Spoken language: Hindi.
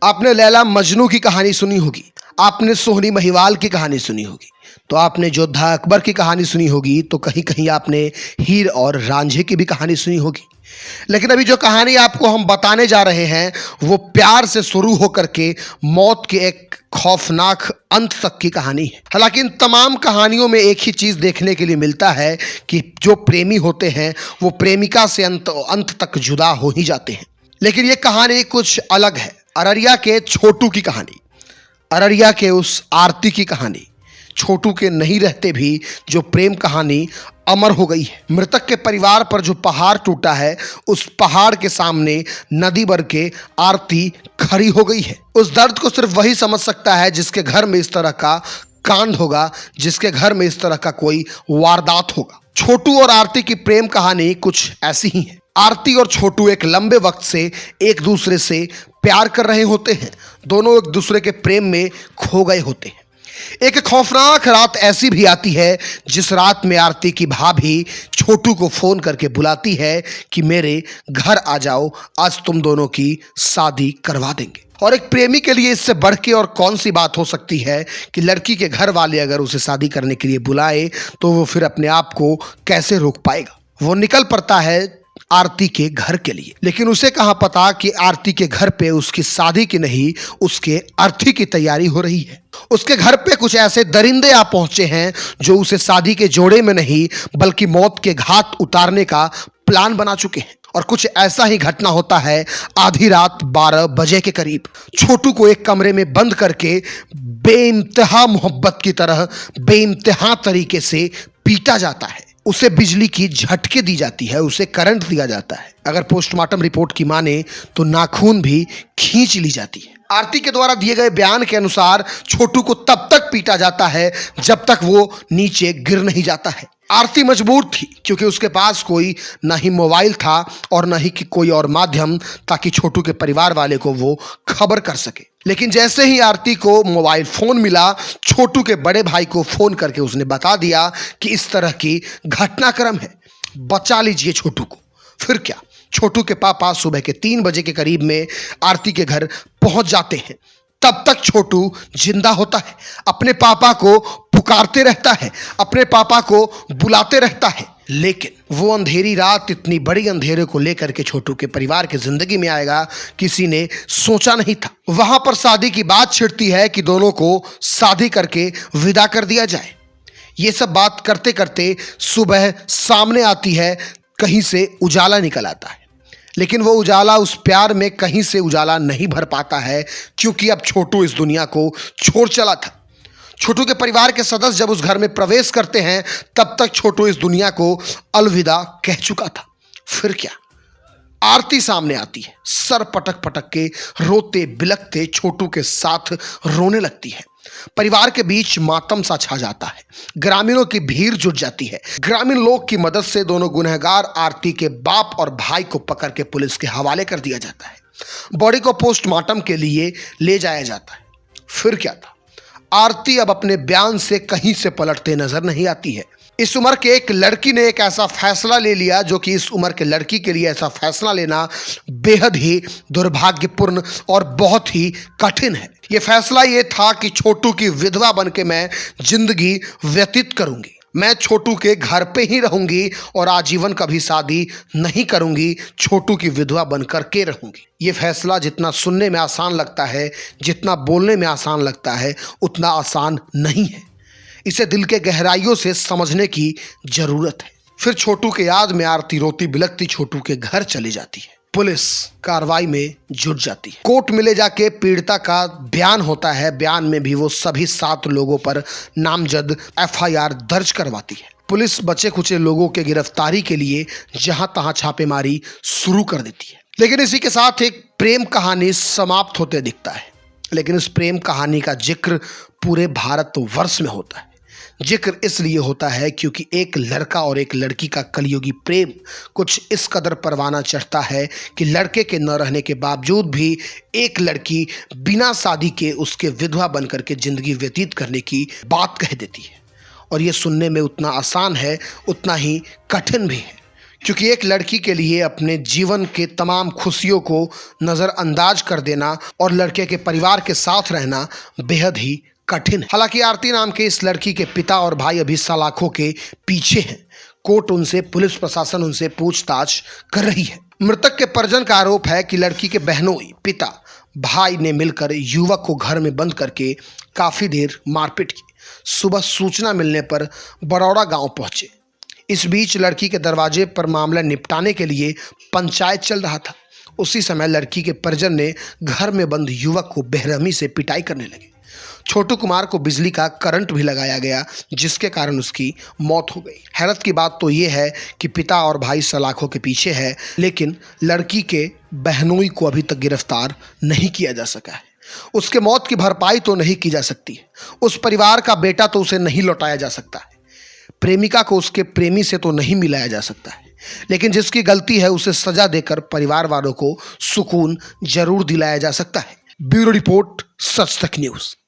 आपने लैला मजनू की कहानी सुनी होगी, आपने सोहनी महिवाल की कहानी सुनी होगी, तो आपने योद्धा अकबर की कहानी सुनी होगी, तो कहीं कहीं आपने हीर और रांझे की भी कहानी सुनी होगी। लेकिन अभी जो कहानी आपको हम बताने जा रहे हैं वो प्यार से शुरू होकर के मौत के एक खौफनाक अंत तक की कहानी है। हालांकि इन तमाम कहानियों में एक ही चीज देखने के लिए मिलता है कि जो प्रेमी होते हैं वो प्रेमिका से अंत तक जुदा हो ही जाते हैं। लेकिन ये कहानी कुछ अलग है। अररिया के छोटू की कहानी, अररिया के उस आरती की कहानी, छोटू के नहीं रहते भी जो प्रेम कहानी अमर हो गई है। मृतक के परिवार पर जो पहाड़ टूटा है, उस पहाड़ के सामने नदी भर के आरती खड़ी हो गई है। उस दर्द को सिर्फ वही समझ सकता है जिसके घर में इस तरह का कांड होगा, जिसके घर में इस तरह का कोई वारदात होगा। छोटू और आरती की प्रेम कहानी कुछ ऐसी ही है। आरती और छोटू एक लंबे वक्त से एक दूसरे से प्यार कर रहे होते हैं। दोनों एक दूसरे के प्रेम में खो गए होते हैं। एक खौफनाक रात ऐसी भी आती है जिस रात में आरती की भाभी छोटू को फोन करके बुलाती है कि मेरे घर आ जाओ, आज तुम दोनों की शादी करवा देंगे। और एक प्रेमी के लिए इससे बढ़ के और कौन सी बात हो सकती है कि लड़की के घर वाले अगर उसे शादी करने के लिए बुलाए तो वो फिर अपने आप को कैसे रोक पाएगा। वो निकल पड़ता है आरती के घर के लिए। लेकिन उसे कहाँ पता कि आरती के घर पे उसकी शादी की नहीं, उसके अर्थी की तैयारी हो रही है। उसके घर पे कुछ ऐसे दरिंदे आ पहुंचे हैं जो उसे शादी के जोड़े में नहीं बल्कि मौत के घाट उतारने का प्लान बना चुके हैं। और कुछ ऐसा ही घटना होता है आधी रात 12 बजे के करीब। छोटू को एक कमरे में बंद करके बेइंतहा मोहब्बत की तरह बेइंतहा तरीके से पीटा जाता है। उसे बिजली की झटके दी जाती है, उसे करंट दिया जाता है। अगर पोस्टमार्टम रिपोर्ट की माने तो नाखून भी खींच ली जाती है। आरती के द्वारा दिए गए बयान के अनुसार छोटू को तब तक पीटा जाता है जब तक वो नीचे गिर नहीं जाता है। आरती मजबूर थी क्योंकि उसके पास कोई ना ही मोबाइल था और ना ही कि कोई और माध्यम ताकि छोटू के परिवार वाले को वो खबर कर सके। लेकिन जैसे ही आरती को मोबाइल फोन मिला, छोटू के बड़े भाई को फोन करके उसने बता दिया कि इस तरह की घटनाक्रम है, बचा लीजिए छोटू को। फिर क्या, छोटू के पापा सुबह के 3 बजे के करीब में आरती के घर पहुंच जाते हैं। तब तक छोटू जिंदा होता है, अपने पापा को पुकारते रहता है, अपने पापा को बुलाते रहता है। लेकिन वो अंधेरी रात इतनी बड़ी अंधेरे को लेकर के छोटू के परिवार की जिंदगी में आएगा किसी ने सोचा नहीं था। वहां पर शादी की बात छिड़ती है कि दोनों को शादी करके विदा कर दिया जाए। ये सब बात करते करते सुबह सामने आती है, कहीं से उजाला निकल आता है। लेकिन वो उजाला उस प्यार में कहीं से उजाला नहीं भर पाता है क्योंकि अब छोटू इस दुनिया को छोड़ चला था। छोटू के परिवार के सदस्य जब उस घर में प्रवेश करते हैं तब तक छोटू इस दुनिया को अलविदा कह चुका था। फिर क्या, आरती सामने आती है, सर पटक पटक के रोते बिलखते छोटू के साथ रोने लगती है। परिवार के बीच मातम सा छा जाता है, ग्रामीणों की भीड़ जुट जाती है। ग्रामीण लोग की मदद से दोनों गुनहगार आरती के बाप और भाई को पकड़ के पुलिस के हवाले कर दिया जाता है। बॉडी को पोस्टमार्टम के लिए ले जाया जाता है। फिर क्या था, आरती अब अपने बयान से कहीं से पलटते नजर नहीं आती है। इस उम्र के एक लड़की ने एक ऐसा फैसला ले लिया जो कि इस उम्र के लड़की के लिए ऐसा फैसला लेना बेहद ही दुर्भाग्यपूर्ण और बहुत ही कठिन है। यह फैसला ये था कि छोटू की विधवा बन के मैं जिंदगी व्यतीत करूंगी। मैं छोटू के घर पे ही रहूंगी और आजीवन कभी शादी नहीं करूंगी, छोटू की विधवा बनकर के रहूंगी। ये फैसला जितना सुनने में आसान लगता है, जितना बोलने में आसान लगता है, उतना आसान नहीं है। इसे दिल के गहराइयों से समझने की जरूरत है। फिर छोटू के याद में आरती रोती बिलखती छोटू के घर चली जाती है। पुलिस कार्रवाई में जुट जाती है। कोर्ट में ले जाके पीड़िता का बयान होता है। बयान में भी वो सभी 7 लोगों पर नामजद FIR दर्ज करवाती है। पुलिस बचे खुचे लोगों के गिरफ्तारी के लिए जहां तहां छापेमारी शुरू कर देती है। लेकिन इसी के साथ एक प्रेम कहानी समाप्त होते दिखता है। लेकिन इस प्रेम कहानी का जिक्र पूरे भारतवर्ष में होता है। जिक्र इसलिए होता है क्योंकि एक लड़का और एक लड़की का कलयुगी प्रेम कुछ इस कदर परवाना चढ़ता है कि लड़के के न रहने के बावजूद भी एक लड़की बिना शादी के उसके विधवा बनकर के जिंदगी व्यतीत करने की बात कह देती है। और ये सुनने में उतना आसान है, उतना ही कठिन भी है क्योंकि एक लड़की के लिए अपने जीवन के तमाम खुशियों को नज़रअंदाज कर देना और लड़के के परिवार के साथ रहना बेहद ही कठिन है। हालांकि आरती नाम के इस लड़की के पिता और भाई अभी सलाखों के पीछे हैं। कोर्ट उनसे, पुलिस प्रशासन उनसे पूछताछ कर रही है। मृतक के परिजन का आरोप है कि लड़की के बहनोई, पिता, भाई ने मिलकर युवक को घर में बंद करके काफी देर मारपीट की। सुबह सूचना मिलने पर बरौड़ा गांव पहुंचे। इस बीच लड़की के दरवाजे पर मामला निपटाने के लिए पंचायत चल रहा था। उसी समय लड़की के परिजन ने घर में बंद युवक को बेरहमी से पिटाई करने लगे। छोटू कुमार को बिजली का करंट भी लगाया गया, जिसके कारण उसकी मौत हो गई। हैरत की बात तो ये है कि पिता और भाई सलाखों के पीछे है, लेकिन लड़की के बहनोई को अभी तक गिरफ्तार नहीं किया जा सका है। उसके मौत की भरपाई तो नहीं की जा सकती। उस परिवार का बेटा तो उसे नहीं लौटाया जा सकता है। प्रेमिका को उसके प्रेमी से तो नहीं मिलाया जा सकता है। लेकिन जिसकी गलती है उसे सजा देकर परिवार वालों को सुकून जरूर दिलाया जा सकता है। ब्यूरो रिपोर्ट, सच तक न्यूज़।